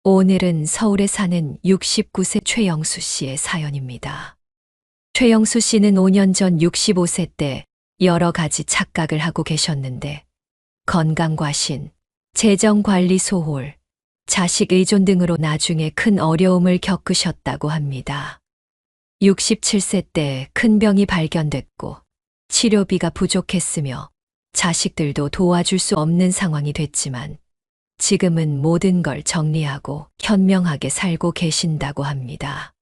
오늘은 서울에 사는 69세 최영수 씨의 사연입니다. 최영수 씨는 5년 전 65세 때 여러 가지 착각을 하고 계셨는데 건강과신, 재정관리 소홀, 자식 의존 등으로 나중에 큰 어려움을 겪으셨다고 합니다. 67세 때 큰 병이 발견됐고 치료비가 부족했으며 자식들도 도와줄 수 없는 상황이 됐지만 지금은 모든 걸 정리하고 현명하게 살고 계신다고 합니다.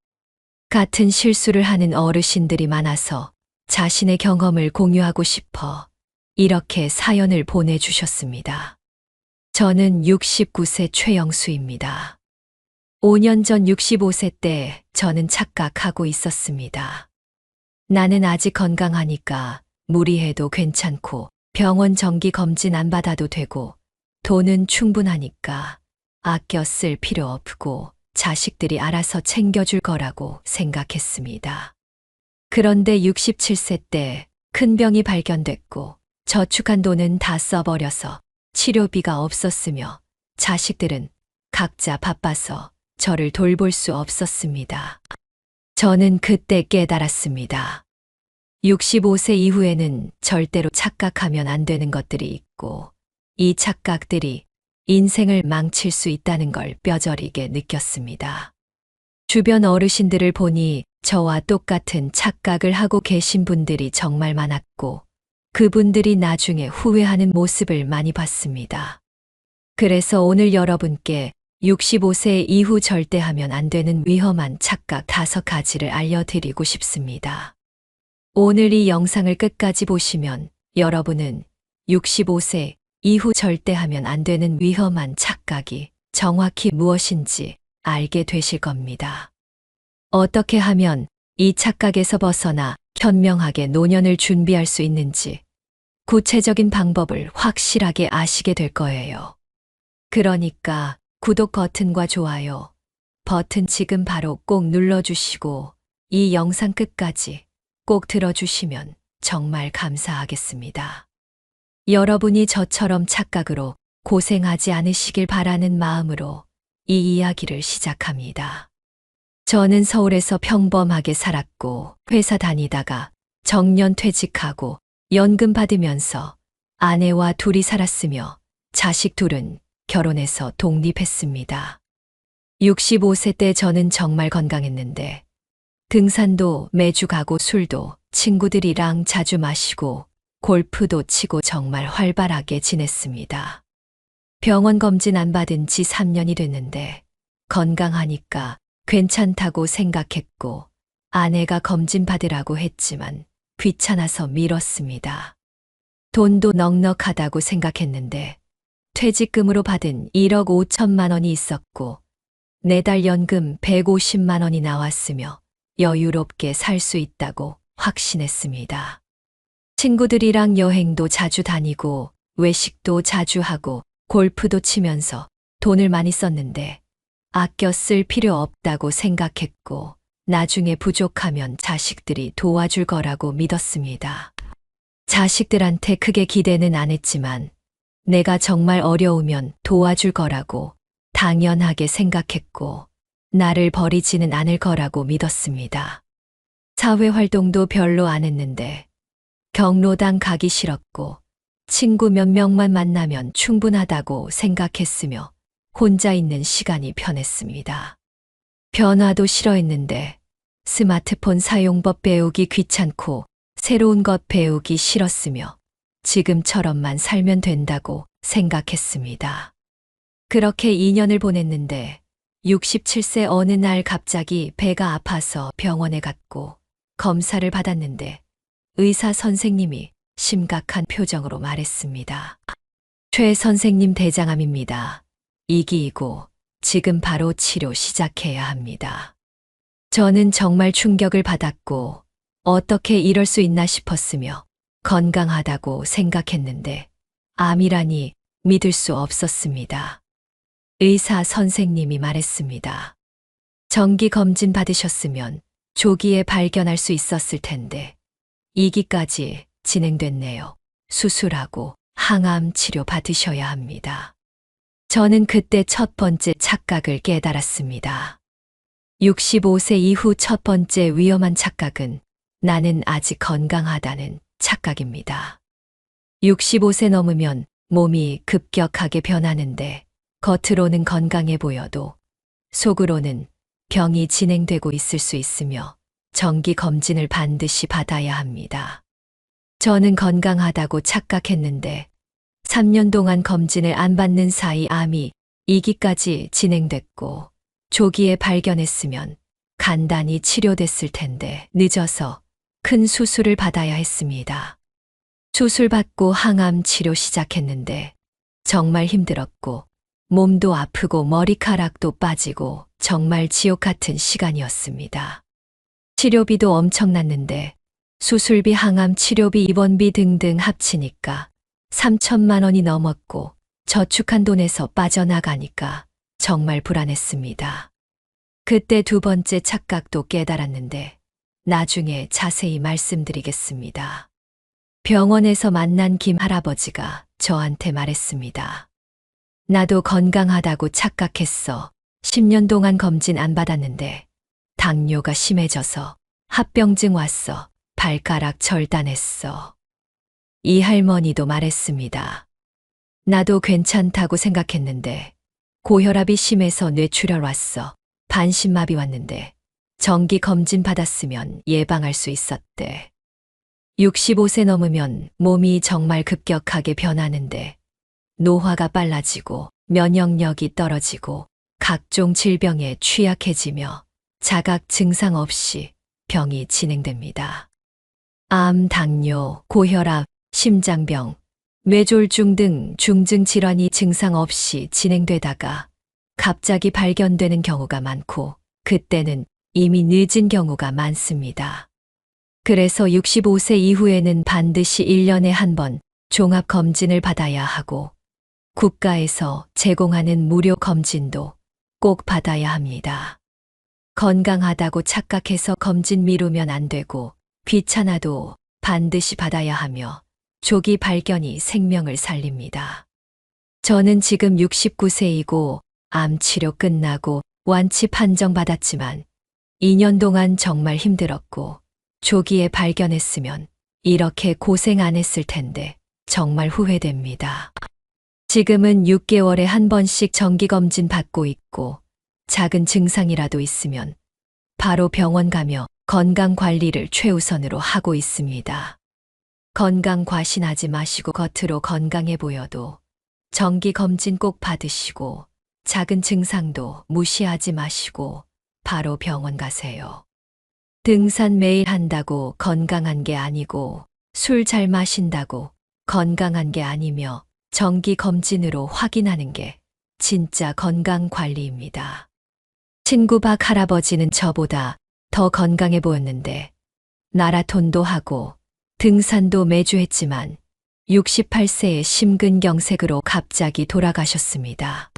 같은 실수를 하는 어르신들이 많아서 자신의 경험을 공유하고 싶어 이렇게 사연을 보내주셨습니다. 저는 69세 최영수입니다. 5년 전 65세 때 저는 착각하고 있었습니다. 나는 아직 건강하니까 무리해도 괜찮고 병원 정기 검진 안 받아도 되고 돈은 충분하니까 아껴 쓸 필요 없고 자식들이 알아서 챙겨줄 거라고 생각했습니다. 그런데 67세 때 큰 병이 발견됐고 저축한 돈은 다 써버려서 치료비가 없었으며 자식들은 각자 바빠서 저를 돌볼 수 없었습니다. 저는 그때 깨달았습니다. 65세 이후에는 절대로 착각하면 안 되는 것들이 있고 이 착각들이 인생을 망칠 수 있다는 걸 뼈저리게 느꼈습니다. 주변 어르신들을 보니 저와 똑같은 착각을 하고 계신 분들이 정말 많았고 그분들이 나중에 후회하는 모습을 많이 봤습니다. 그래서 오늘 여러분께 65세 이후 절대 하면 안 되는 위험한 착각 5가지를 알려드리고 싶습니다. 오늘 이 영상을 끝까지 보시면 여러분은 65세 이후 절대 하면 안 되는 위험한 착각이 정확히 무엇인지 알게 되실 겁니다. 어떻게 하면 이 착각에서 벗어나 현명하게 노년을 준비할 수 있는지 구체적인 방법을 확실하게 아시게 될 거예요. 그러니까 구독 버튼과 좋아요 버튼 지금 바로 꼭 눌러주시고 이 영상 끝까지 꼭 들어주시면 정말 감사하겠습니다. 여러분이 저처럼 착각으로 고생하지 않으시길 바라는 마음으로 이 이야기를 시작합니다. 저는 서울에서 평범하게 살았고 회사 다니다가 정년 퇴직하고 연금 받으면서 아내와 둘이 살았으며 자식 둘은 결혼해서 독립했습니다. 65세 때 저는 정말 건강했는데 등산도 매주 가고 술도 친구들이랑 자주 마시고 골프도 치고 정말 활발하게 지냈습니다. 병원 검진 안 받은 지 3년이 됐는데 건강하니까 괜찮다고 생각했고 아내가 검진 받으라고 했지만 귀찮아서 미뤘습니다. 돈도 넉넉하다고 생각했는데 퇴직금으로 받은 1억 5천만 원이 있었고 매달 연금 150만 원이 나왔으며 여유롭게 살 수 있다고 확신했습니다. 친구들이랑 여행도 자주 다니고 외식도 자주 하고 골프도 치면서 돈을 많이 썼는데 아껴 쓸 필요 없다고 생각했고 나중에 부족하면 자식들이 도와줄 거라고 믿었습니다. 자식들한테 크게 기대는 안 했지만 내가 정말 어려우면 도와줄 거라고 당연하게 생각했고 나를 버리지는 않을 거라고 믿었습니다. 사회활동도 별로 안 했는데 경로당 가기 싫었고 친구 몇 명만 만나면 충분하다고 생각했으며 혼자 있는 시간이 편했습니다. 변화도 싫어했는데 스마트폰 사용법 배우기 귀찮고 새로운 것 배우기 싫었으며 지금처럼만 살면 된다고 생각했습니다. 그렇게 2년을 보냈는데 67세 어느 날 갑자기 배가 아파서 병원에 갔고 검사를 받았는데 의사 선생님이 심각한 표정으로 말했습니다. 최 선생님 대장암입니다. 2기이고 지금 바로 치료 시작해야 합니다. 저는 정말 충격을 받았고 어떻게 이럴 수 있나 싶었으며 건강하다고 생각했는데 암이라니 믿을 수 없었습니다. 의사 선생님이 말했습니다. 정기 검진 받으셨으면 조기에 발견할 수 있었을 텐데 2기까지 진행됐네요. 수술하고 항암 치료 받으셔야 합니다. 저는 그때 첫 번째 착각을 깨달았습니다. 65세 이후 첫 번째 위험한 착각은 나는 아직 건강하다는 착각입니다. 65세 넘으면 몸이 급격하게 변하는데 겉으로는 건강해 보여도 속으로는 병이 진행되고 있을 수 있으며 정기 검진을 반드시 받아야 합니다. 저는 건강하다고 착각했는데 3년 동안 검진을 안 받는 사이 암이 2기까지 진행됐고 조기에 발견했으면 간단히 치료됐을 텐데 늦어서 큰 수술을 받아야 했습니다. 수술받고 항암 치료 시작했는데 정말 힘들었고 몸도 아프고 머리카락도 빠지고 정말 지옥 같은 시간이었습니다. 치료비도 엄청났는데 수술비, 항암 치료비, 입원비 등등 합치니까 3천만 원이 넘었고 저축한 돈에서 빠져나가니까 정말 불안했습니다. 그때 두 번째 착각도 깨달았는데 나중에 자세히 말씀드리겠습니다. 병원에서 만난 김 할아버지가 저한테 말했습니다. 나도 건강하다고 착각했어. 10년 동안 검진 안 받았는데 당뇨가 심해져서 합병증 왔어. 발가락 절단했어. 이 할머니도 말했습니다. 나도 괜찮다고 생각했는데 고혈압이 심해서 뇌출혈 왔어. 반신마비 왔는데 정기 검진 받았으면 예방할 수 있었대. 65세 넘으면 몸이 정말 급격하게 변하는데 노화가 빨라지고 면역력이 떨어지고 각종 질병에 취약해지며 자각 증상 없이 병이 진행됩니다. 암, 당뇨, 고혈압, 심장병, 뇌졸중 등 중증 질환이 증상 없이 진행되다가 갑자기 발견되는 경우가 많고 그때는 이미 늦은 경우가 많습니다. 그래서 65세 이후에는 반드시 1년에 한 번 종합검진을 받아야 하고 국가에서 제공하는 무료 검진도 꼭 받아야 합니다. 건강하다고 착각해서 검진 미루면 안 되고 귀찮아도 반드시 받아야 하며 조기 발견이 생명을 살립니다. 저는 지금 69세이고 암 치료 끝나고 완치 판정 받았지만 2년 동안 정말 힘들었고 조기에 발견했으면 이렇게 고생 안 했을 텐데 정말 후회됩니다. 지금은 6개월에 한 번씩 정기검진 받고 있고 작은 증상이라도 있으면 바로 병원 가며 건강관리를 최우선으로 하고 있습니다. 건강 과신하지 마시고 겉으로 건강해 보여도 정기검진 꼭 받으시고 작은 증상도 무시하지 마시고 바로 병원 가세요. 등산 매일 한다고 건강한 게 아니고 술 잘 마신다고 건강한 게 아니며 정기검진으로 확인하는 게 진짜 건강관리입니다. 친구 박 할아버지는 저보다 더 건강해 보였는데 마라톤도 하고 등산도 매주 했지만 68세에 심근경색으로 갑자기 돌아가셨습니다.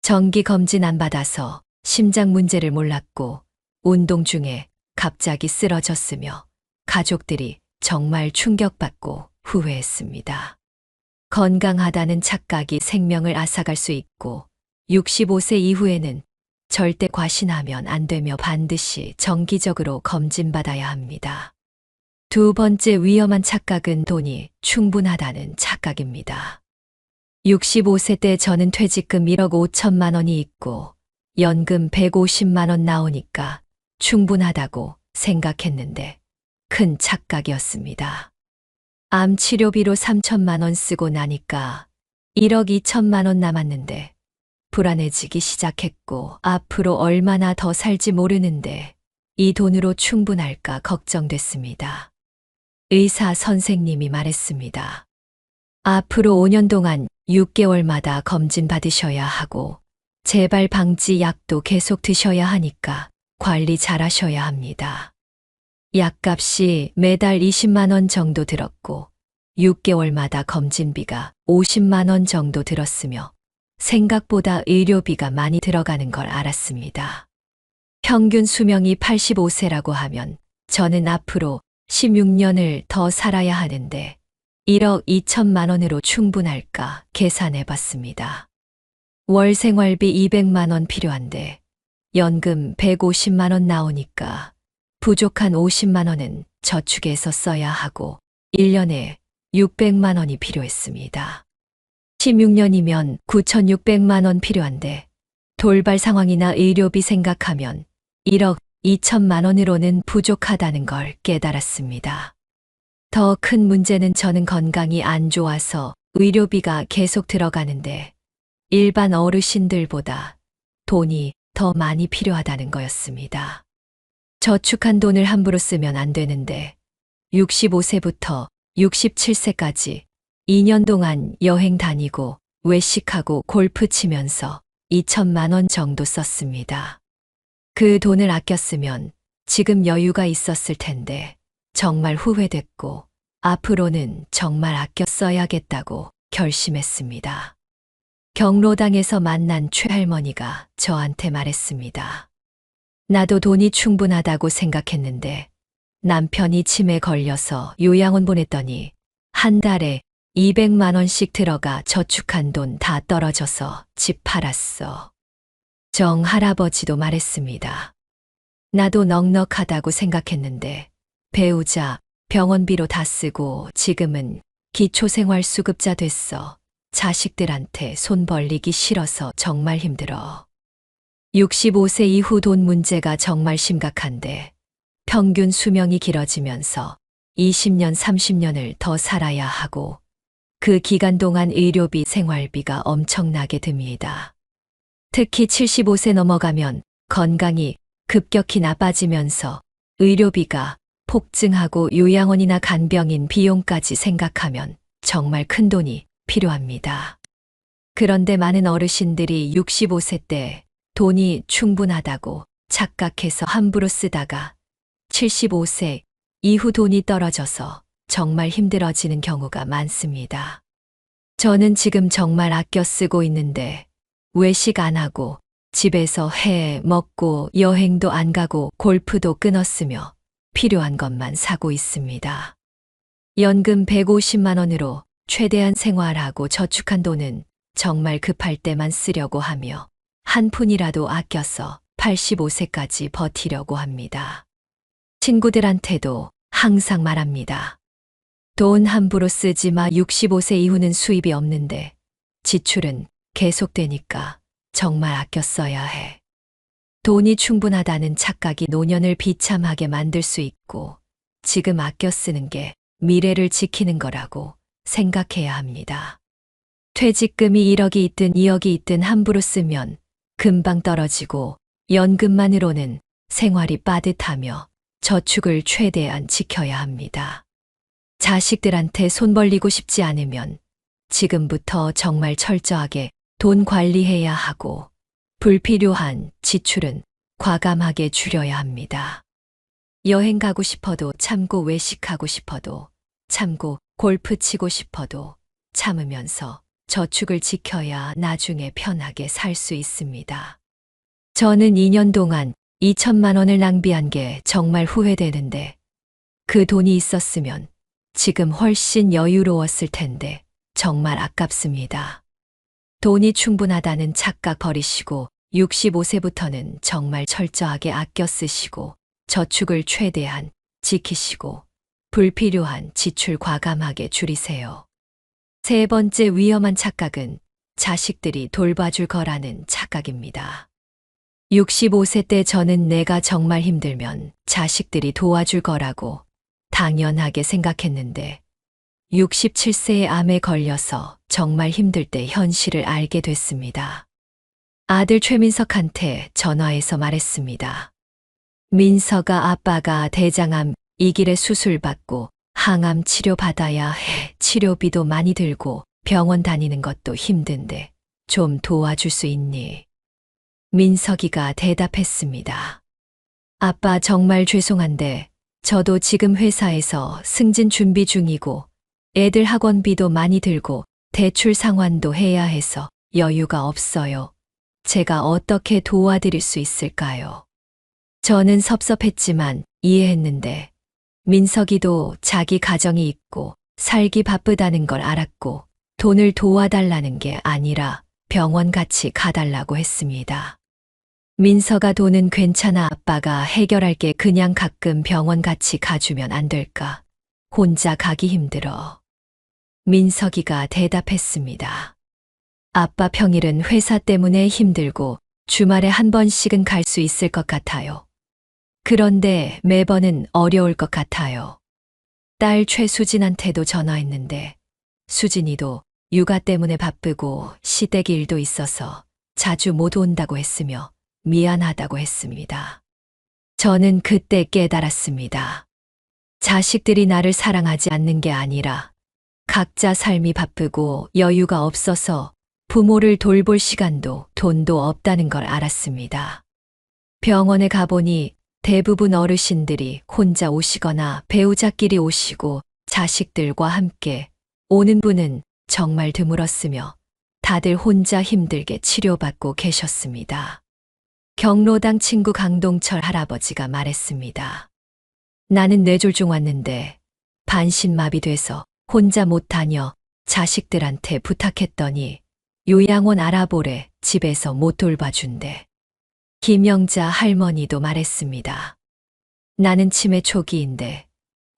정기검진 안 받아서 심장 문제를 몰랐고 운동 중에 갑자기 쓰러졌으며 가족들이 정말 충격받고 후회했습니다. 건강하다는 착각이 생명을 앗아갈 수 있고 65세 이후에는 절대 과신하면 안 되며 반드시 정기적으로 검진받아야 합니다. 두 번째 위험한 착각은 돈이 충분하다는 착각입니다. 65세 때 저는 퇴직금 1억 5천만 원이 있고 연금 150만 원 나오니까 충분하다고 생각했는데 큰 착각이었습니다. 암 치료비로 3천만 원 쓰고 나니까 1억 2천만 원 남았는데 불안해지기 시작했고 앞으로 얼마나 더 살지 모르는데 이 돈으로 충분할까 걱정됐습니다. 의사 선생님이 말했습니다. 앞으로 5년 동안 6개월마다 검진 받으셔야 하고 재발 방지 약도 계속 드셔야 하니까 관리 잘 하셔야 합니다. 약값이 매달 20만 원 정도 들었고 6개월마다 검진비가 50만 원 정도 들었으며 생각보다 의료비가 많이 들어가는 걸 알았습니다. 평균 수명이 85세라고 하면 저는 앞으로 16년을 더 살아야 하는데 1억 2천만 원으로 충분할까 계산해 봤습니다. 월 생활비 200만 원 필요한데 연금 150만 원 나오니까 부족한 50만 원은 저축해서 써야 하고 1년에 600만 원이 필요했습니다. 16년이면 9,600만 원 필요한데 돌발 상황이나 의료비 생각하면 1억 2천만 원으로는 부족하다는 걸 깨달았습니다. 더 큰 문제는 저는 건강이 안 좋아서 의료비가 계속 들어가는데 일반 어르신들보다 돈이 더 많이 필요하다는 거였습니다. 저축한 돈을 함부로 쓰면 안 되는데 65세부터 67세까지 2년 동안 여행 다니고 외식하고 골프 치면서 2천만 원 정도 썼습니다. 그 돈을 아꼈으면 지금 여유가 있었을 텐데 정말 후회됐고 앞으로는 정말 아껴 써야겠다고 결심했습니다. 경로당에서 만난 최할머니가 저한테 말했습니다. 나도 돈이 충분하다고 생각했는데 남편이 치매 걸려서 요양원 보냈더니 한 달에 200만 원씩 들어가 저축한 돈 다 떨어져서 집 팔았어. 정 할아버지도 말했습니다. 나도 넉넉하다고 생각했는데 배우자 병원비로 다 쓰고 지금은 기초생활수급자 됐어. 자식들한테 손 벌리기 싫어서 정말 힘들어. 65세 이후 돈 문제가 정말 심각한데 평균 수명이 길어지면서 20년, 30년을 더 살아야 하고 그 기간 동안 의료비, 생활비가 엄청나게 듭니다. 특히 75세 넘어가면 건강이 급격히 나빠지면서 의료비가 폭증하고 요양원이나 간병인 비용까지 생각하면 정말 큰 돈이 필요합니다. 그런데 많은 어르신들이 65세 때 돈이 충분하다고 착각해서 함부로 쓰다가 75세 이후 돈이 떨어져서 정말 힘들어지는 경우가 많습니다. 저는 지금 정말 아껴 쓰고 있는데 외식 안 하고 집에서 해 먹고 여행도 안 가고 골프도 끊었으며 필요한 것만 사고 있습니다. 연금 150만 원으로 최대한 생활하고 저축한 돈은 정말 급할 때만 쓰려고 하며 한 푼이라도 아껴서 85세까지 버티려고 합니다. 친구들한테도 항상 말합니다. 돈 함부로 쓰지 마. 65세 이후는 수입이 없는데 지출은 계속되니까 정말 아껴 써야 해. 돈이 충분하다는 착각이 노년을 비참하게 만들 수 있고 지금 아껴 쓰는 게 미래를 지키는 거라고 생각해야 합니다. 퇴직금이 1억이 있든 2억이 있든 함부로 쓰면 금방 떨어지고 연금만으로는 생활이 빠듯하며 저축을 최대한 지켜야 합니다. 자식들한테 손 벌리고 싶지 않으면 지금부터 정말 철저하게 돈 관리해야 하고 불필요한 지출은 과감하게 줄여야 합니다. 여행 가고 싶어도 참고 외식하고 싶어도 참고 골프 치고 싶어도 참으면서 저축을 지켜야 나중에 편하게 살 수 있습니다. 저는 2년 동안 2천만 원을 낭비한 게 정말 후회되는데 그 돈이 있었으면 지금 훨씬 여유로웠을 텐데 정말 아깝습니다. 돈이 충분하다는 착각 버리시고 65세부터는 정말 철저하게 아껴 쓰시고 저축을 최대한 지키시고 불필요한 지출 과감하게 줄이세요. 세 번째 위험한 착각은 자식들이 돌봐줄 거라는 착각입니다. 65세 때 저는 내가 정말 힘들면 자식들이 도와줄 거라고 당연하게 생각했는데 67세에 암에 걸려서 정말 힘들 때 현실을 알게 됐습니다. 아들 최민석한테 전화해서 말했습니다. 민석아, 아빠가 대장암 이 길에 수술받고 항암 치료 받아야 해. 치료비도 많이 들고 병원 다니는 것도 힘든데 좀 도와줄 수 있니? 민석이가 대답했습니다. 아빠, 정말 죄송한데 저도 지금 회사에서 승진 준비 중이고 애들 학원비도 많이 들고 대출 상환도 해야 해서 여유가 없어요. 제가 어떻게 도와드릴 수 있을까요? 저는 섭섭했지만 이해했는데 민석이도 자기 가정이 있고 살기 바쁘다는 걸 알았고 돈을 도와달라는 게 아니라 병원 같이 가달라고 했습니다. 민서가 돈은 괜찮아 아빠가 해결할게 그냥 가끔 병원 같이 가주면 안 될까? 혼자 가기 힘들어. 민석이가 대답했습니다. 아빠 평일은 회사 때문에 힘들고 주말에 한 번씩은 갈 수 있을 것 같아요. 그런데 매번은 어려울 것 같아요. 딸 최수진한테도 전화했는데 수진이도 육아 때문에 바쁘고 시댁 일도 있어서 자주 못 온다고 했으며 미안하다고 했습니다. 저는 그때 깨달았습니다. 자식들이 나를 사랑하지 않는 게 아니라 각자 삶이 바쁘고 여유가 없어서 부모를 돌볼 시간도 돈도 없다는 걸 알았습니다. 병원에 가보니 대부분 어르신들이 혼자 오시거나 배우자끼리 오시고 자식들과 함께 오는 분은 정말 드물었으며 다들 혼자 힘들게 치료받고 계셨습니다. 경로당 친구 강동철 할아버지가 말했습니다. 나는 뇌졸중 왔는데 반신마비 돼서 혼자 못 다녀 자식들한테 부탁했더니 요양원 알아보래 집에서 못 돌봐준대. 김영자 할머니도 말했습니다. 나는 치매 초기인데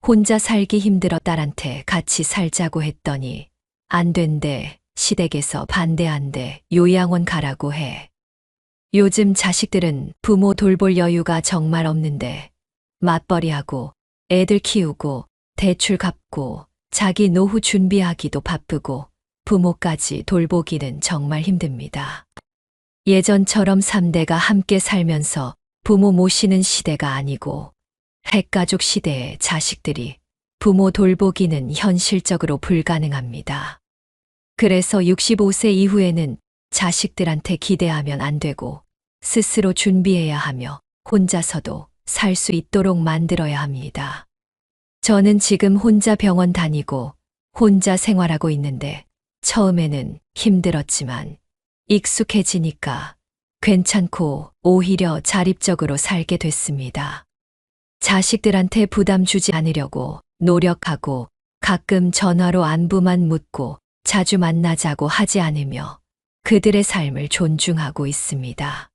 혼자 살기 힘들어 딸한테 같이 살자고 했더니 안 된대. 시댁에서 반대한대. 요양원 가라고 해. 요즘 자식들은 부모 돌볼 여유가 정말 없는데 맞벌이하고 애들 키우고 대출 갚고 자기 노후 준비하기도 바쁘고 부모까지 돌보기는 정말 힘듭니다. 예전처럼 3대가 함께 살면서 부모 모시는 시대가 아니고 핵가족 시대의 자식들이 부모 돌보기는 현실적으로 불가능합니다. 그래서 65세 이후에는 자식들한테 기대하면 안 되고 스스로 준비해야 하며 혼자서도 살 수 있도록 만들어야 합니다. 저는 지금 혼자 병원 다니고 혼자 생활하고 있는데 처음에는 힘들었지만 익숙해지니까 괜찮고 오히려 자립적으로 살게 됐습니다. 자식들한테 부담 주지 않으려고 노력하고 가끔 전화로 안부만 묻고 자주 만나자고 하지 않으며 그들의 삶을 존중하고 있습니다.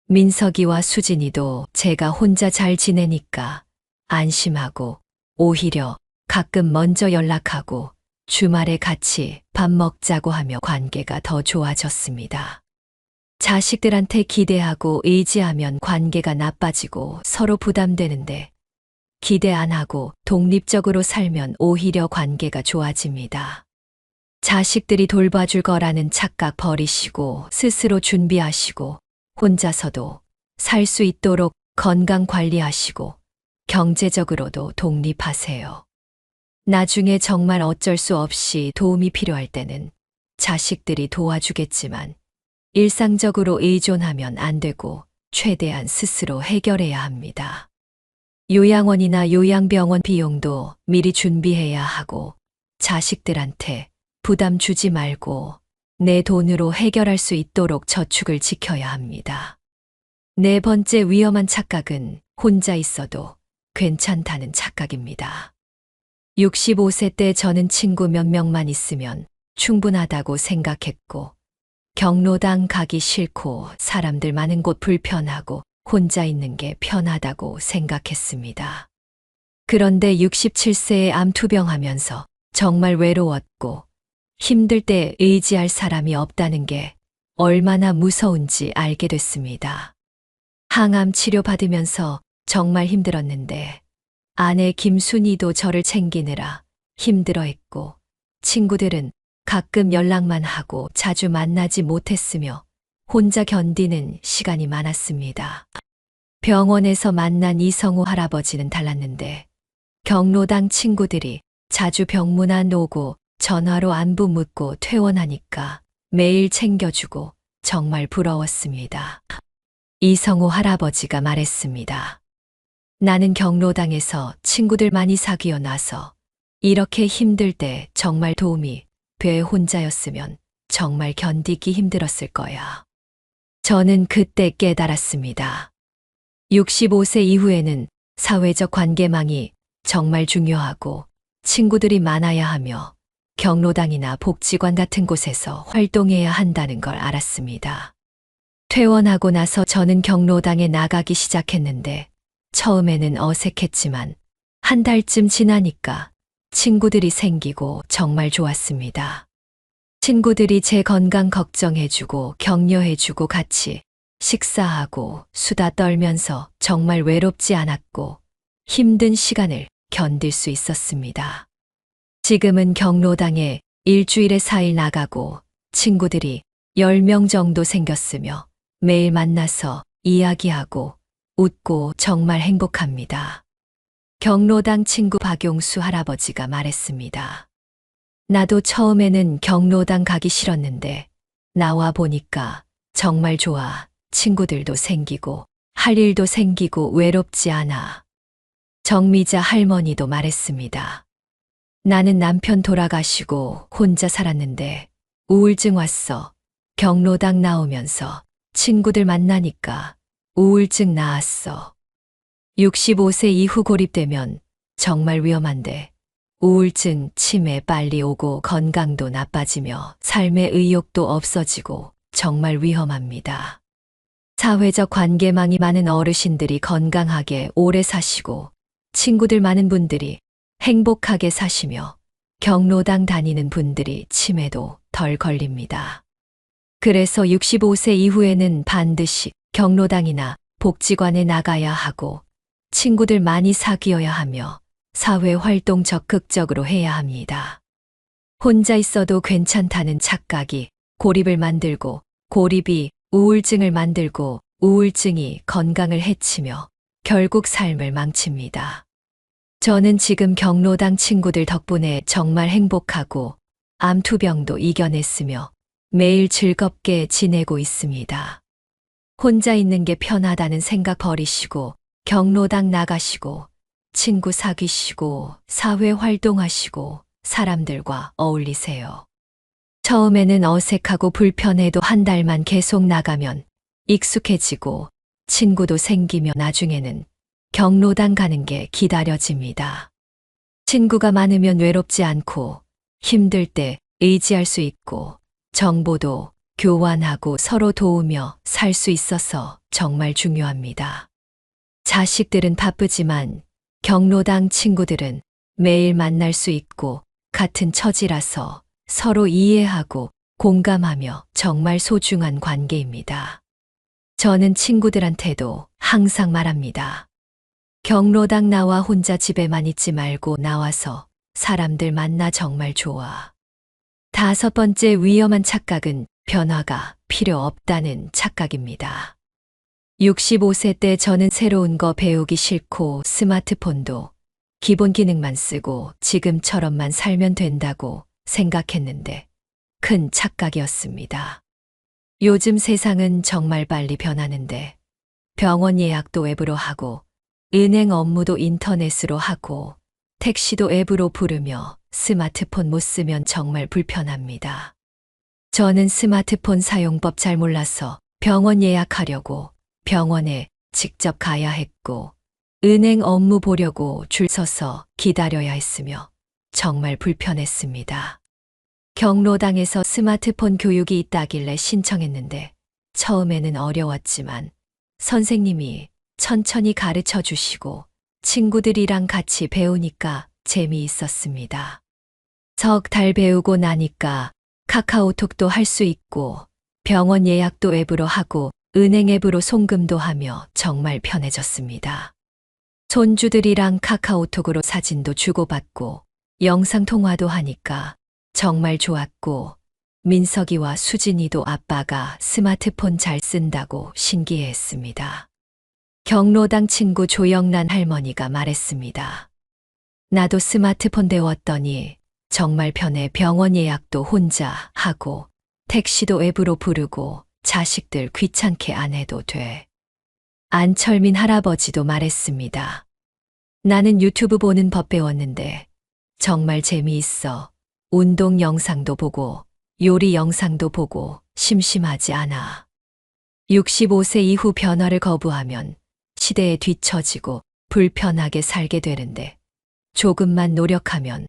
민석이와 수진이도 제가 혼자 잘 지내니까 안심하고 오히려 가끔 먼저 연락하고 주말에 같이 밥 먹자고 하며 관계가 더 좋아졌습니다. 자식들한테 기대하고 의지하면 관계가 나빠지고 서로 부담되는데 기대 안 하고 독립적으로 살면 오히려 관계가 좋아집니다. 자식들이 돌봐줄 거라는 착각 버리시고 스스로 준비하시고 혼자서도 살 수 있도록 건강 관리하시고 경제적으로도 독립하세요. 나중에 정말 어쩔 수 없이 도움이 필요할 때는 자식들이 도와주겠지만 일상적으로 의존하면 안 되고 최대한 스스로 해결해야 합니다. 요양원이나 요양병원 비용도 미리 준비해야 하고 자식들한테 부담 주지 말고 내 돈으로 해결할 수 있도록 저축을 지켜야 합니다. 네 번째 위험한 착각은 혼자 있어도 괜찮다는 착각입니다. 65세 때 저는 친구 몇 명만 있으면 충분하다고 생각했고 경로당 가기 싫고 사람들 많은 곳 불편하고 혼자 있는 게 편하다고 생각했습니다. 그런데 67세에 암투병하면서 정말 외로웠고 힘들 때 의지할 사람이 없다는 게 얼마나 무서운지 알게 됐습니다. 항암 치료받으면서 정말 힘들었는데 아내 김순희도 저를 챙기느라 힘들어했고 친구들은 가끔 연락만 하고 자주 만나지 못했으며 혼자 견디는 시간이 많았습니다. 병원에서 만난 이성우 할아버지는 달랐는데 경로당 친구들이 자주 병문안 오고 전화로 안부 묻고 퇴원하니까 매일 챙겨주고 정말 부러웠습니다. 이성우 할아버지가 말했습니다. 나는 경로당에서 친구들 많이 사귀어 나서 이렇게 힘들 때 정말 도움이 돼 혼자였으면 정말 견디기 힘들었을 거야. 저는 그때 깨달았습니다. 65세 이후에는 사회적 관계망이 정말 중요하고 친구들이 많아야 하며 경로당이나 복지관 같은 곳에서 활동해야 한다는 걸 알았습니다. 퇴원하고 나서 저는 경로당에 나가기 시작했는데 처음에는 어색했지만 한 달쯤 지나니까 친구들이 생기고 정말 좋았습니다. 친구들이 제 건강 걱정해주고 격려해주고 같이 식사하고 수다 떨면서 정말 외롭지 않았고 힘든 시간을 견딜 수 있었습니다. 지금은 경로당에 일주일에 4일 나가고 친구들이 10명 정도 생겼으며 매일 만나서 이야기하고 웃고 정말 행복합니다. 경로당 친구 박용수 할아버지가 말했습니다. 나도 처음에는 경로당 가기 싫었는데 나와 보니까 정말 좋아. 친구들도 생기고 할 일도 생기고 외롭지 않아. 정미자 할머니도 말했습니다. 나는 남편 돌아가시고 혼자 살았는데 우울증 왔어. 경로당 나오면서 친구들 만나니까 우울증 나았어. 65세 이후 고립되면 정말 위험한데 우울증, 치매 빨리 오고 건강도 나빠지며 삶의 의욕도 없어지고 정말 위험합니다. 사회적 관계망이 많은 어르신들이 건강하게 오래 사시고 친구들 많은 분들이 행복하게 사시며 경로당 다니는 분들이 치매도 덜 걸립니다. 그래서 65세 이후에는 반드시 경로당이나 복지관에 나가야 하고 친구들 많이 사귀어야 하며 사회 활동 적극적으로 해야 합니다. 혼자 있어도 괜찮다는 착각이 고립을 만들고 고립이 우울증을 만들고 우울증이 건강을 해치며 결국 삶을 망칩니다. 저는 지금 경로당 친구들 덕분에 정말 행복하고 암투병도 이겨냈으며 매일 즐겁게 지내고 있습니다. 혼자 있는 게 편하다는 생각 버리시고 경로당 나가시고 친구 사귀시고 사회 활동하시고 사람들과 어울리세요. 처음에는 어색하고 불편해도 한 달만 계속 나가면 익숙해지고 친구도 생기며 나중에는 경로당 가는 게 기다려집니다. 친구가 많으면 외롭지 않고 힘들 때 의지할 수 있고 정보도 교환하고 서로 도우며 살 수 있어서 정말 중요합니다. 자식들은 바쁘지만 경로당 친구들은 매일 만날 수 있고 같은 처지라서 서로 이해하고 공감하며 정말 소중한 관계입니다. 저는 친구들한테도 항상 말합니다. 경로당 나와 혼자 집에만 있지 말고 나와서 사람들 만나 정말 좋아. 5번째 위험한 착각은 변화가 필요 없다는 착각입니다. 65세 때 저는 새로운 거 배우기 싫고 스마트폰도 기본 기능만 쓰고 지금처럼만 살면 된다고 생각했는데 큰 착각이었습니다. 요즘 세상은 정말 빨리 변하는데 병원 예약도 앱으로 하고 은행 업무도 인터넷으로 하고 택시도 앱으로 부르며 스마트폰 못 쓰면 정말 불편합니다. 저는 스마트폰 사용법 잘 몰라서 병원 예약하려고 병원에 직접 가야 했고 은행 업무 보려고 줄 서서 기다려야 했으며 정말 불편했습니다. 경로당에서 스마트폰 교육이 있다길래 신청했는데 처음에는 어려웠지만 선생님이 천천히 가르쳐 주시고 친구들이랑 같이 배우니까 재미있었습니다. 석 달 배우고 나니까 카카오톡도 할 수 있고 병원 예약도 앱으로 하고 은행 앱으로 송금도 하며 정말 편해졌습니다. 손주들이랑 카카오톡으로 사진도 주고받고 영상통화도 하니까 정말 좋았고 민석이와 수진이도 아빠가 스마트폰 잘 쓴다고 신기해했습니다. 경로당 친구 조영란 할머니가 말했습니다. 나도 스마트폰 배웠더니 정말 편해. 병원 예약도 혼자 하고 택시도 앱으로 부르고 자식들 귀찮게 안 해도 돼. 안철민 할아버지도 말했습니다. 나는 유튜브 보는 법 배웠는데 정말 재미있어. 운동 영상도 보고 요리 영상도 보고 심심하지 않아. 65세 이후 변화를 거부하면 시대에 뒤처지고 불편하게 살게 되는데 조금만 노력하면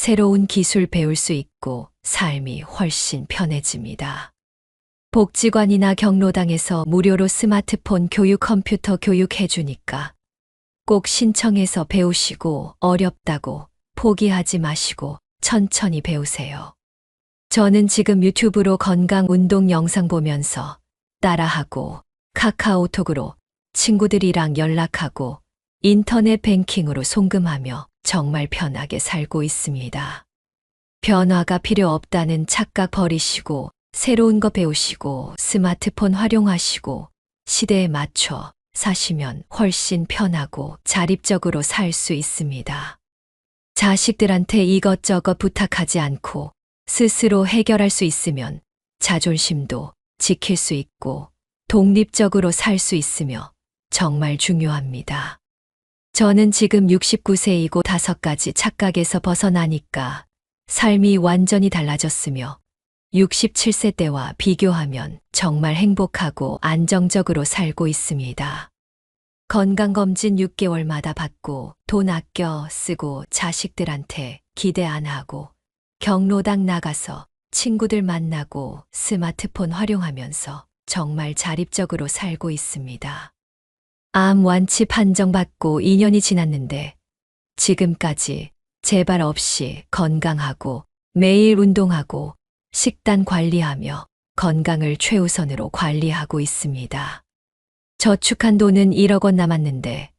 새로운 기술 배울 수 있고 삶이 훨씬 편해집니다. 복지관이나 경로당에서 무료로 스마트폰 교육 컴퓨터 교육 해주니까 꼭 신청해서 배우시고 어렵다고 포기하지 마시고 천천히 배우세요. 저는 지금 유튜브로 건강 운동 영상 보면서 따라하고 카카오톡으로 친구들이랑 연락하고 인터넷 뱅킹으로 송금하며 정말 편하게 살고 있습니다. 변화가 필요 없다는 착각 버리시고 새로운 거 배우시고 스마트폰 활용하시고 시대에 맞춰 사시면 훨씬 편하고 자립적으로 살 수 있습니다. 자식들한테 이것저것 부탁하지 않고 스스로 해결할 수 있으면 자존심도 지킬 수 있고 독립적으로 살 수 있으며 정말 중요합니다. 저는 지금 69세이고 5가지 착각에서 벗어나니까 삶이 완전히 달라졌으며 67세 때와 비교하면 정말 행복하고 안정적으로 살고 있습니다. 건강검진 6개월마다 받고 돈 아껴 쓰고 자식들한테 기대 안 하고 경로당 나가서 친구들 만나고 스마트폰 활용하면서 정말 자립적으로 살고 있습니다. 암 완치 판정받고 2년이 지났는데 지금까지 재발 없이 건강하고 매일 운동하고 식단 관리하며 건강을 최우선으로 관리하고 있습니다. 저축한 돈은 1억 원 남았는데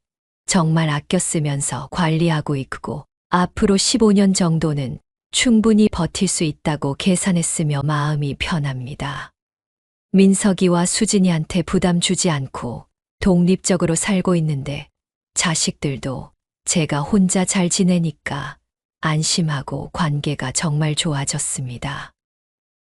정말 아껴 쓰면서 관리하고 있고 앞으로 15년 정도는 충분히 버틸 수 있다고 계산했으며 마음이 편합니다. 민석이와 수진이한테 부담 주지 않고 독립적으로 살고 있는데 자식들도 제가 혼자 잘 지내니까 안심하고 관계가 정말 좋아졌습니다.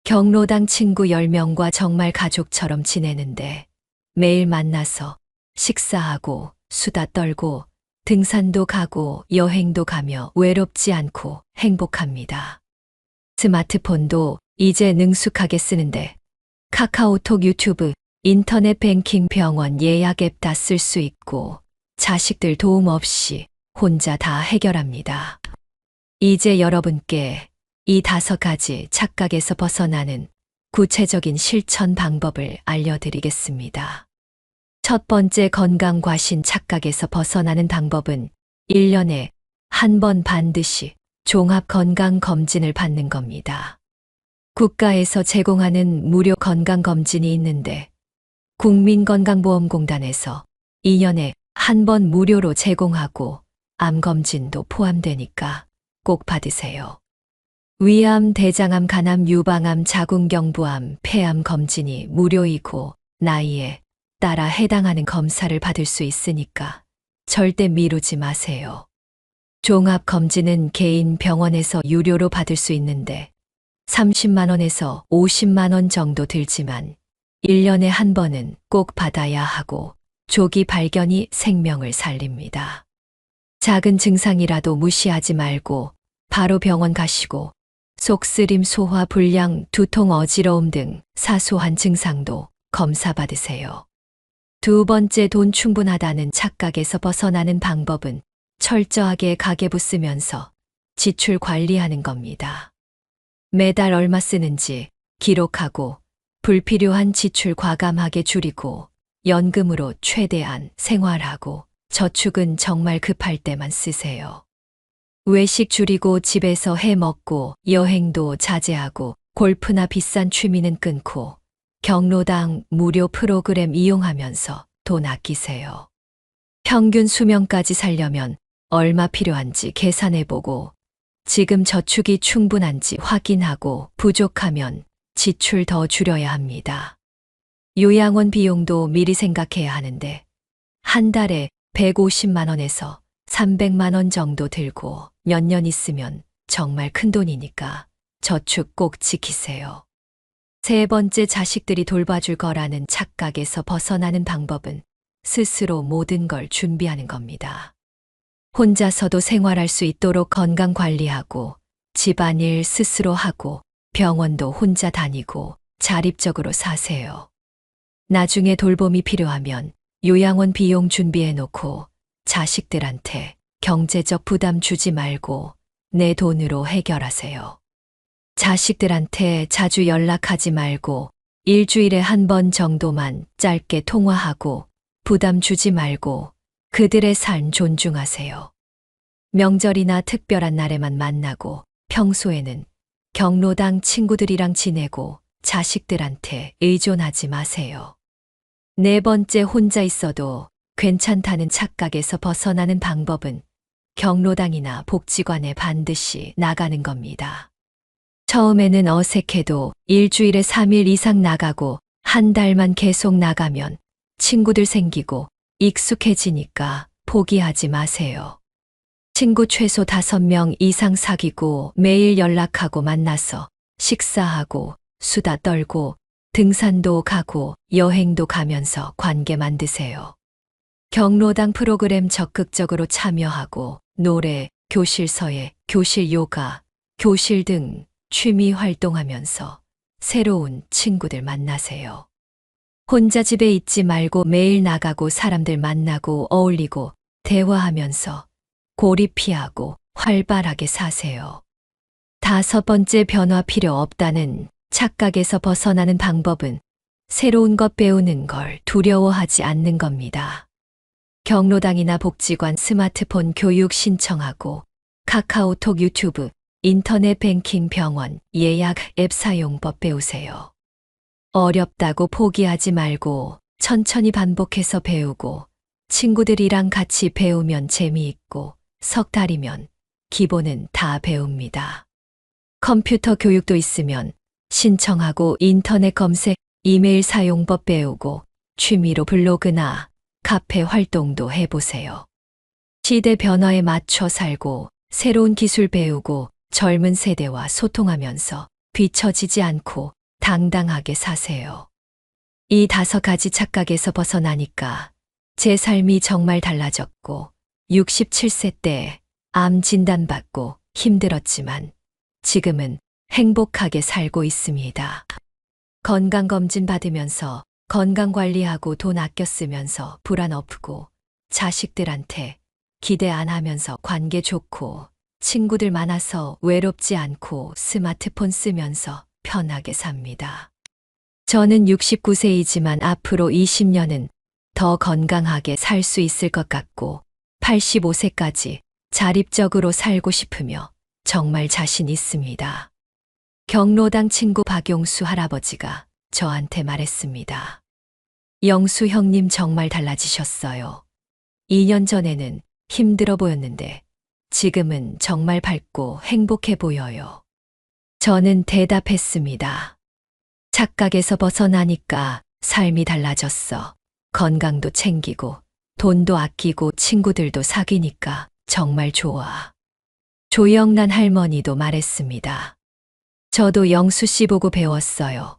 경로당 친구 10명과 정말 가족처럼 지내는데 매일 만나서 식사하고 수다 떨고 등산도 가고 여행도 가며 외롭지 않고 행복합니다. 스마트폰도 이제 능숙하게 쓰는데 카카오톡, 유튜브, 인터넷 뱅킹, 병원 예약 앱 다 쓸 수 있고 자식들 도움 없이 혼자 다 해결합니다. 이제 여러분께 이 5가지 착각에서 벗어나는 구체적인 실천 방법을 알려드리겠습니다. 첫 번째, 건강과신 착각에서 벗어나는 방법은 1년에 한 번 반드시 종합건강검진을 받는 겁니다. 국가에서 제공하는 무료 건강검진이 있는데 국민건강보험공단에서 2년에 한 번 무료로 제공하고 암검진도 포함되니까 꼭 받으세요. 위암, 대장암, 간암, 유방암, 자궁경부암, 폐암 검진이 무료이고 나이에 따라 해당하는 검사를 받을 수 있으니까 절대 미루지 마세요. 종합검진은 개인 병원에서 유료로 받을 수 있는데 30만 원에서 50만 원 정도 들지만 1년에 한 번은 꼭 받아야 하고 조기 발견이 생명을 살립니다. 작은 증상이라도 무시하지 말고 바로 병원 가시고 속쓰림, 소화 불량, 두통, 어지러움 등 사소한 증상도 검사 받으세요. 두 번째, 돈 충분하다는 착각에서 벗어나는 방법은 철저하게 가계부 쓰면서 지출 관리하는 겁니다. 매달 얼마 쓰는지 기록하고 불필요한 지출 과감하게 줄이고 연금으로 최대한 생활하고 저축은 정말 급할 때만 쓰세요. 외식 줄이고 집에서 해 먹고 여행도 자제하고 골프나 비싼 취미는 끊고 경로당 무료 프로그램 이용하면서 돈 아끼세요. 평균 수명까지 살려면 얼마 필요한지 계산해보고 지금 저축이 충분한지 확인하고 부족하면 지출 더 줄여야 합니다. 요양원 비용도 미리 생각해야 하는데 한 달에 150만 원에서 300만 원 정도 들고 몇 년 있으면 정말 큰 돈이니까 저축 꼭 지키세요. 세 번째, 자식들이 돌봐줄 거라는 착각에서 벗어나는 방법은 스스로 모든 걸 준비하는 겁니다. 혼자서도 생활할 수 있도록 건강 관리하고 집안일 스스로 하고 병원도 혼자 다니고 자립적으로 사세요. 나중에 돌봄이 필요하면 요양원 비용 준비해 놓고 자식들한테 경제적 부담 주지 말고 내 돈으로 해결하세요. 자식들한테 자주 연락하지 말고 일주일에 한 번 정도만 짧게 통화하고 부담 주지 말고 그들의 삶 존중하세요. 명절이나 특별한 날에만 만나고 평소에는 경로당 친구들이랑 지내고 자식들한테 의존하지 마세요. 네 번째, 혼자 있어도 괜찮다는 착각에서 벗어나는 방법은 경로당이나 복지관에 반드시 나가는 겁니다. 처음에는 어색해도 일주일에 3일 이상 나가고 한 달만 계속 나가면 친구들 생기고 익숙해지니까 포기하지 마세요. 친구 최소 5명 이상 사귀고 매일 연락하고 만나서 식사하고 수다 떨고 등산도 가고 여행도 가면서 관계 만드세요. 경로당 프로그램 적극적으로 참여하고 노래, 교실 서예, 교실 요가, 교실 등 취미 활동하면서 새로운 친구들 만나세요. 혼자 집에 있지 말고 매일 나가고 사람들 만나고 어울리고 대화하면서 고립 피하고 활발하게 사세요. 5번째, 변화 필요 없다는 착각에서 벗어나는 방법은 새로운 것 배우는 걸 두려워하지 않는 겁니다. 경로당이나 복지관 스마트폰 교육 신청하고 카카오톡, 유튜브, 인터넷 뱅킹, 병원, 예약 앱 사용법 배우세요. 어렵다고 포기하지 말고 천천히 반복해서 배우고 친구들이랑 같이 배우면 재미있고 석 달이면 기본은 다 배웁니다. 컴퓨터 교육도 있으면 신청하고 인터넷 검색, 이메일 사용법 배우고 취미로 블로그나 카페 활동도 해보세요. 시대 변화에 맞춰 살고 새로운 기술 배우고 젊은 세대와 소통하면서 뒤처지지 않고 당당하게 사세요. 이 5가지 착각에서 벗어나니까 제 삶이 정말 달라졌고 67세 때 암 진단받고 힘들었지만 지금은 행복하게 살고 있습니다. 건강검진 받으면서 건강관리하고 돈 아껴 쓰면서 불안 없고 자식들한테 기대 안 하면서 관계 좋고 친구들 많아서 외롭지 않고 스마트폰 쓰면서 편하게 삽니다. 저는 69세이지만 앞으로 20년은 더 건강하게 살 수 있을 것 같고 85세까지 자립적으로 살고 싶으며 정말 자신 있습니다. 경로당 친구 박용수 할아버지가 저한테 말했습니다. 영수 형님 정말 달라지셨어요. 2년 전에는 힘들어 보였는데 지금은 정말 밝고 행복해 보여요. 저는 대답했습니다. 착각에서 벗어나니까 삶이 달라졌어. 건강도 챙기고 돈도 아끼고 친구들도 사귀니까 정말 좋아. 조영란 할머니도 말했습니다. 저도 영수 씨 보고 배웠어요.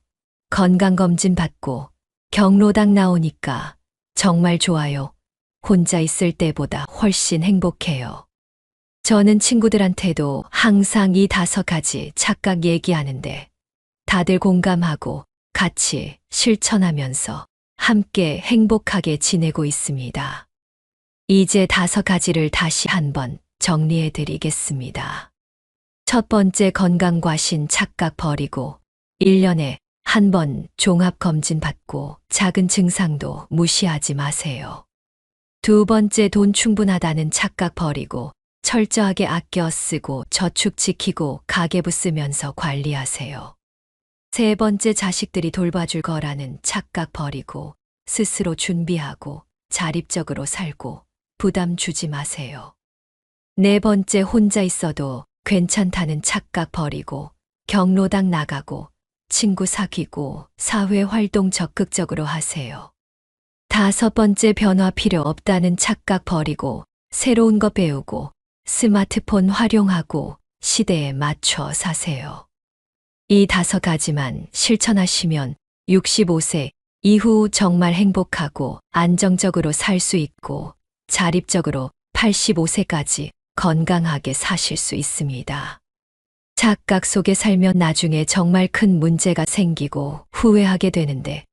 건강검진 받고 경로당 나오니까 정말 좋아요. 혼자 있을 때보다 훨씬 행복해요. 저는 친구들한테도 항상 이 5가지 착각 얘기하는데 다들 공감하고 같이 실천하면서 함께 행복하게 지내고 있습니다. 이제 5가지를 다시 한번 정리해 드리겠습니다. 첫 번째, 건강과신 착각 버리고 1년에 한 번 종합검진 받고 작은 증상도 무시하지 마세요. 두 번째, 돈 충분하다는 착각 버리고 철저하게 아껴 쓰고 저축 지키고 가계부 쓰면서 관리하세요. 세 번째, 자식들이 돌봐줄 거라는 착각 버리고 스스로 준비하고 자립적으로 살고 부담 주지 마세요. 네 번째, 혼자 있어도 괜찮다는 착각 버리고 경로당 나가고 친구 사귀고 사회 활동 적극적으로 하세요. 5번째, 변화 필요 없다는 착각 버리고 새로운 거 배우고 스마트폰 활용하고 시대에 맞춰 사세요. 이 5가지만 실천하시면 65세 이후 정말 행복하고 안정적으로 살 수 있고 자립적으로 85세까지 건강하게 사실 수 있습니다. 착각 속에 살면 나중에 정말 큰 문제가 생기고 후회하게 되는데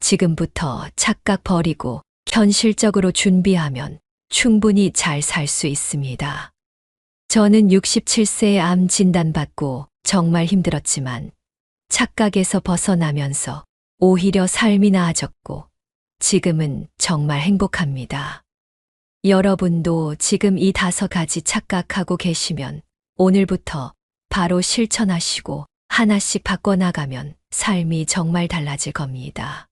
지금부터 착각 버리고 현실적으로 준비하면 충분히 잘 살 수 있습니다. 저는 67세에 암 진단받고 정말 힘들었지만 착각에서 벗어나면서 오히려 삶이 나아졌고 지금은 정말 행복합니다. 여러분도 지금 이 5가지 착각하고 계시면 오늘부터 바로 실천하시고 하나씩 바꿔나가면 삶이 정말 달라질 겁니다.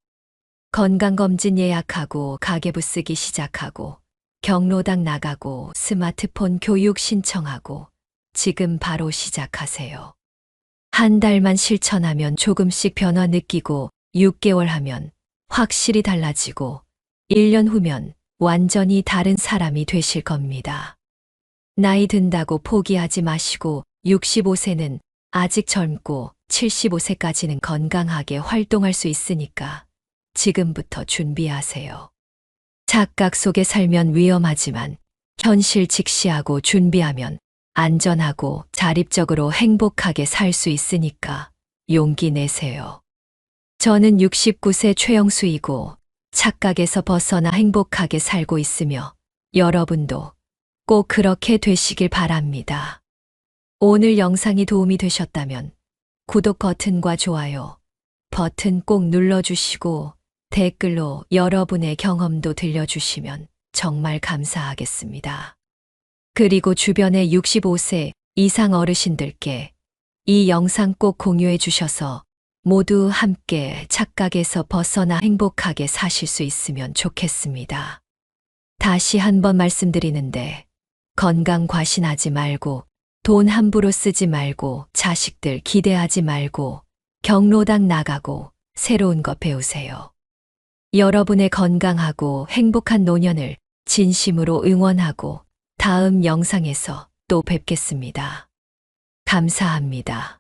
건강검진 예약하고 가계부 쓰기 시작하고 경로당 나가고 스마트폰 교육 신청하고 지금 바로 시작하세요. 한 달만 실천하면 조금씩 변화 느끼고 6개월 하면 확실히 달라지고 1년 후면 완전히 다른 사람이 되실 겁니다. 나이 든다고 포기하지 마시고 65세는 아직 젊고 75세까지는 건강하게 활동할 수 있으니까 지금부터 준비하세요. 착각 속에 살면 위험하지만 현실 직시하고 준비하면 안전하고 자립적으로 행복하게 살 수 있으니까 용기 내세요. 저는 69세 최영수이고 착각에서 벗어나 행복하게 살고 있으며 여러분도 꼭 그렇게 되시길 바랍니다. 오늘 영상이 도움이 되셨다면 구독 버튼과 좋아요 버튼 꼭 눌러주시고 댓글로 여러분의 경험도 들려주시면 정말 감사하겠습니다. 그리고 주변의 65세 이상 어르신들께 이 영상 꼭 공유해 주셔서 모두 함께 착각에서 벗어나 행복하게 사실 수 있으면 좋겠습니다. 다시 한번 말씀드리는데 건강 과신하지 말고 돈 함부로 쓰지 말고 자식들 기대하지 말고 경로당 나가고 새로운 것 배우세요. 여러분의 건강하고 행복한 노년을 진심으로 응원하고 다음 영상에서 또 뵙겠습니다. 감사합니다.